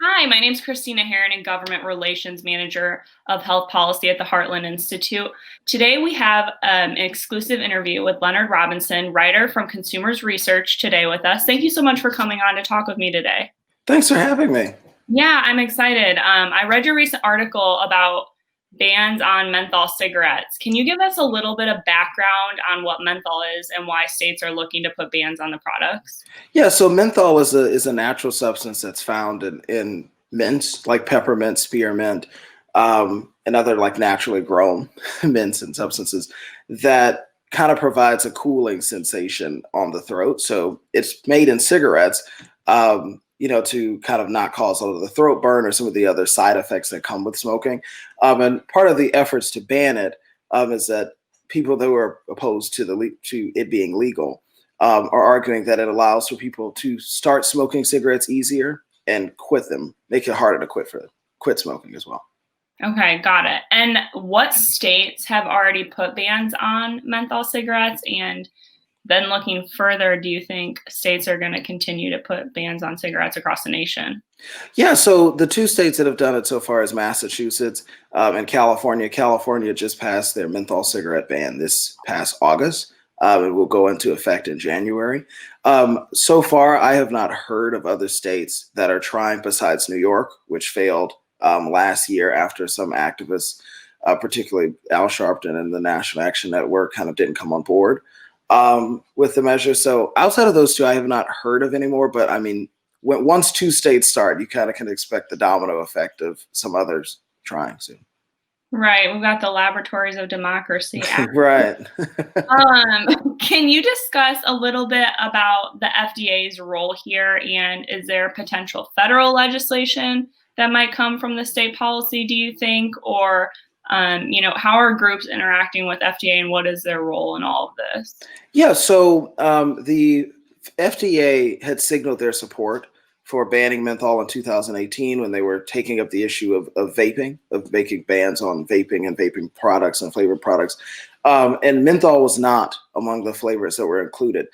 Hi, my name is Christina Herrin, and Government Relations Manager of Health Policy at the Heartland Institute. Today we have an exclusive interview with Leonard Robinson, writer from Consumers Research, today with us. Thank you so much for coming on to talk with me today. Thanks for having me. Yeah, I'm excited. I read your recent article about bans on menthol cigarettes. Can you give us a little bit of background on what menthol is and why states are looking to put bans on the products? Yeah, so menthol is a natural substance that's found in mints like peppermint, spearmint, and other like naturally grown mints and substances that kind of provides a cooling sensation on the throat. So it's made in cigarettes, to kind of not cause a lot of the throat burn or some of the other side effects that come with smoking. And part of the efforts to ban it is that people that were opposed to it being legal are arguing that it allows for people to start smoking cigarettes easier and quit them, make it harder to quit smoking as well. Okay, got it. And what states have already put bans on menthol cigarettes? And then looking further, do you think states are going to continue to put bans on cigarettes across the nation? Yeah, so the two states that have done it so far is Massachusetts and California. California just passed their menthol cigarette ban this past August. It will go into effect in January. So far, I have not heard of other states that are trying besides New York, which failed last year after some activists, particularly Al Sharpton and the National Action Network, kind of didn't come on board with the measure. So outside of those two, I have not heard of anymore. But I mean, once two states start, you kind of can expect the domino effect of some others trying soon. Right, we've got the laboratories of democracy. Right. Can you discuss a little bit about the FDA's role here, and is there potential federal legislation that might come from the state policy, do you think? Or, how are groups interacting with FDA and what is their role in all of this? Yeah, so the FDA had signaled their support for banning menthol in 2018 when they were taking up the issue of vaping, of making bans on vaping and vaping products and flavored products. And menthol was not among the flavors that were included.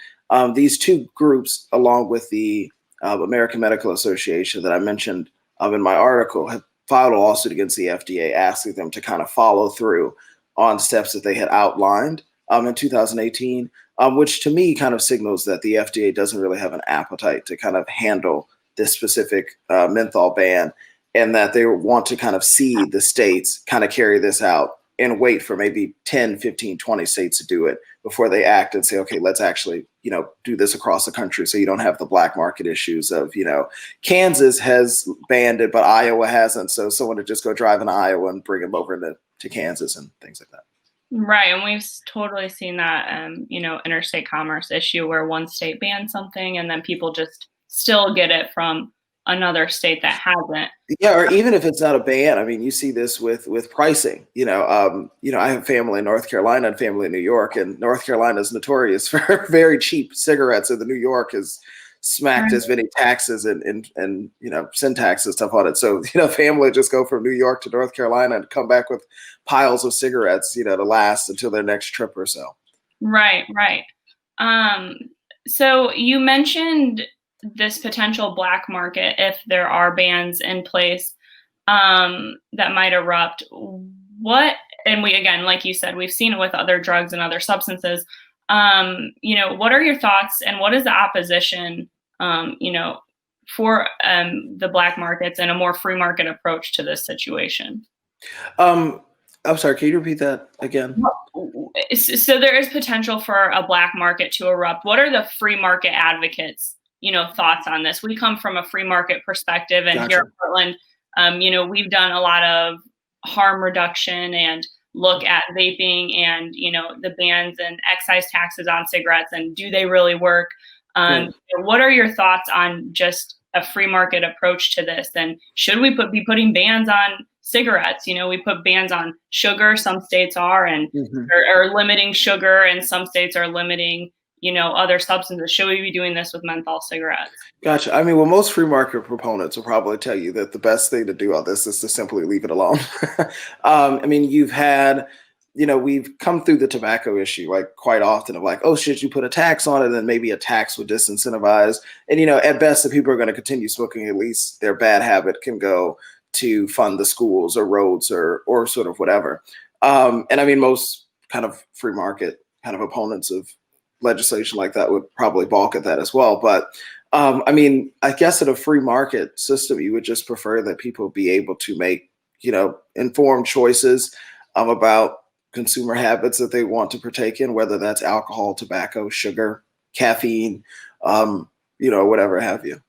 These two groups, along with the American Medical Association that I mentioned in my article, have filed a lawsuit against the FDA asking them to kind of follow through on steps that they had outlined in 2018, which to me kind of signals that the FDA doesn't really have an appetite to kind of handle this specific menthol ban, and that they want to kind of see the states kind of carry this out and wait for maybe 10, 15, 20 states to do it before they act and say, okay, let's actually, do this across the country so you don't have the black market issues of, Kansas has banned it, but Iowa hasn't. So someone would just go drive in Iowa and bring them over to Kansas and things like that. Right, and we've totally seen that, interstate commerce issue where one state bans something and then people just still get it from another state that hasn't. Yeah, or even if it's not a ban, I mean, you see this with pricing. I have family in North Carolina and family in New York, and North Carolina is notorious for very cheap cigarettes, and the New York is smacked as many taxes and sin tax and stuff on it. So family just go from New York to North Carolina and come back with piles of cigarettes, to last until their next trip or so. Right. So you mentioned this potential black market if there are bans in place that might erupt. And we, again, like you said, we've seen it with other drugs and other substances. What are your thoughts and what is the opposition, for the black markets and a more free market approach to this situation? I'm sorry, can you repeat that again? So there is potential for a black market to erupt. What are the free market advocates thoughts on this? We come from a free market perspective, and Gotcha. here at Portland, we've done a lot of harm reduction and look at vaping and, the bans and excise taxes on cigarettes, and do they really work? What are your thoughts on just a free market approach to this? And should we be putting bans on cigarettes? We put bans on sugar. Some states are, and are limiting sugar, and some states are limiting other substances. Should we be doing this with menthol cigarettes? Gotcha. I mean, well, most free market proponents will probably tell you that the best thing to do on this is to simply leave it alone. I mean, you've had we've come through the tobacco issue like quite often of like, oh, should you put a tax on it? And then maybe a tax would disincentivize. And, at best, the people are going to continue smoking, at least their bad habit can go to fund the schools or roads or sort of whatever. And I mean, most kind of free market kind of opponents of legislation like that would probably balk at that as well. But I mean, I guess in a free market system, you would just prefer that people be able to make, informed choices about consumer habits that they want to partake in, whether that's alcohol, tobacco, sugar, caffeine, whatever have you.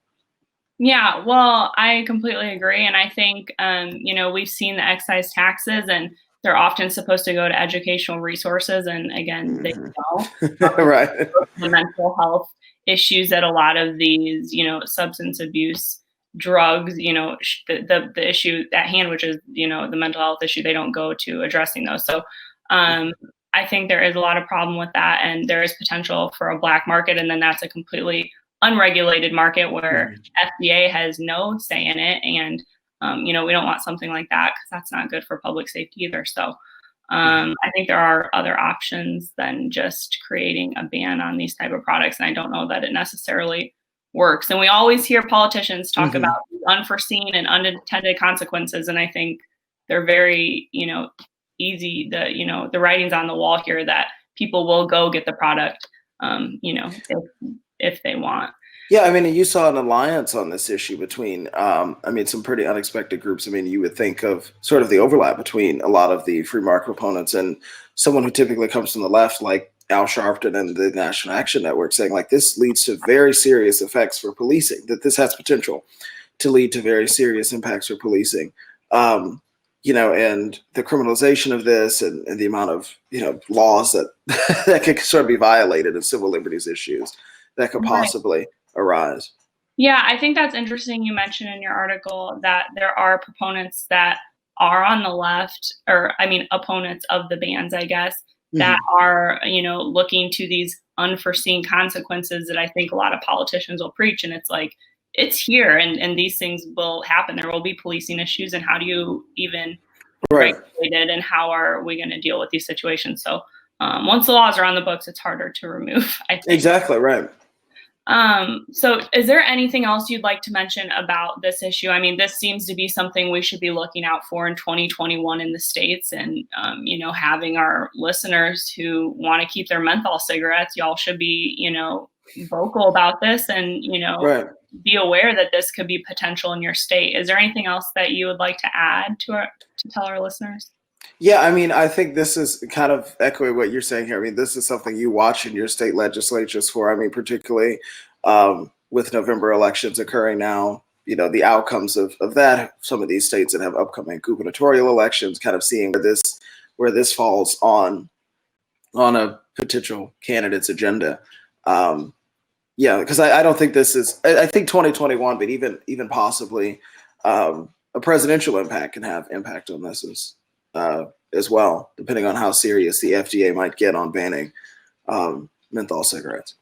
Yeah, well, I completely agree. And I think, we've seen the excise taxes, and they're often supposed to go to educational resources. And again, they don't. Right. The mental health issues that a lot of these, substance abuse drugs, the issue at hand, which is, the mental health issue, they don't go to addressing those. So I think there is a lot of problem with that, and there is potential for a black market. And then that's a completely unregulated market where FDA has no say in it. And, we don't want something like that because that's not good for public safety either. So I think there are other options than just creating a ban on these type of products. And I don't know that it necessarily works. And we always hear politicians talk about unforeseen and unintended consequences. And I think they're very, easy. The writing's on the wall here that people will go get the product, if they want. Yeah, I mean, you saw an alliance on this issue between, some pretty unexpected groups. I mean, you would think of sort of the overlap between a lot of the free market opponents and someone who typically comes from the left, like Al Sharpton and the National Action Network, saying like this leads to very serious effects for policing, that this has potential to lead to very serious impacts for policing. And the criminalization of this and the amount of, laws that that could sort of be violated and civil liberties issues that could possibly arise. Yeah, I think that's interesting. You mentioned in your article that there are proponents that are on the left, opponents of the bans, I guess, that are, looking to these unforeseen consequences that I think a lot of politicians will preach. And it's like, it's here and these things will happen. There will be policing issues. And how do you even regulate it? And how are we going to deal with these situations? So once the laws are on the books, it's harder to remove, I think. Exactly, right. So is there anything else you'd like to mention about this issue? I mean, this seems to be something we should be looking out for in 2021 in the States, and, having our listeners who want to keep their menthol cigarettes, y'all should be, vocal about this and, be aware that this could be potential in your state. Is there anything else that you would like to add to tell our listeners? Yeah, I mean, I think this is kind of echoing what you're saying here. I mean, this is something you watch in your state legislatures for. I mean, particularly with November elections occurring now, the outcomes of that, some of these states that have upcoming gubernatorial elections, kind of seeing where this falls on a potential candidate's agenda. Because I don't think this is, I think 2021, but even possibly a presidential impact can have impact on this as well, depending on how serious the FDA might get on banning menthol cigarettes.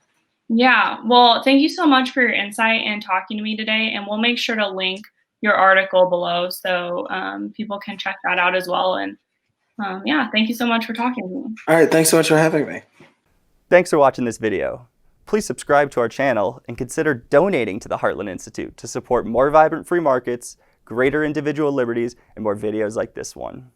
Yeah, well, thank you so much for your insight and talking to me today. And we'll make sure to link your article below so people can check that out as well. And thank you so much for talking to me. All right, thanks so much for having me. Thanks for watching this video. Please subscribe to our channel and consider donating to the Heartland Institute to support more vibrant free markets, greater individual liberties, and more videos like this one.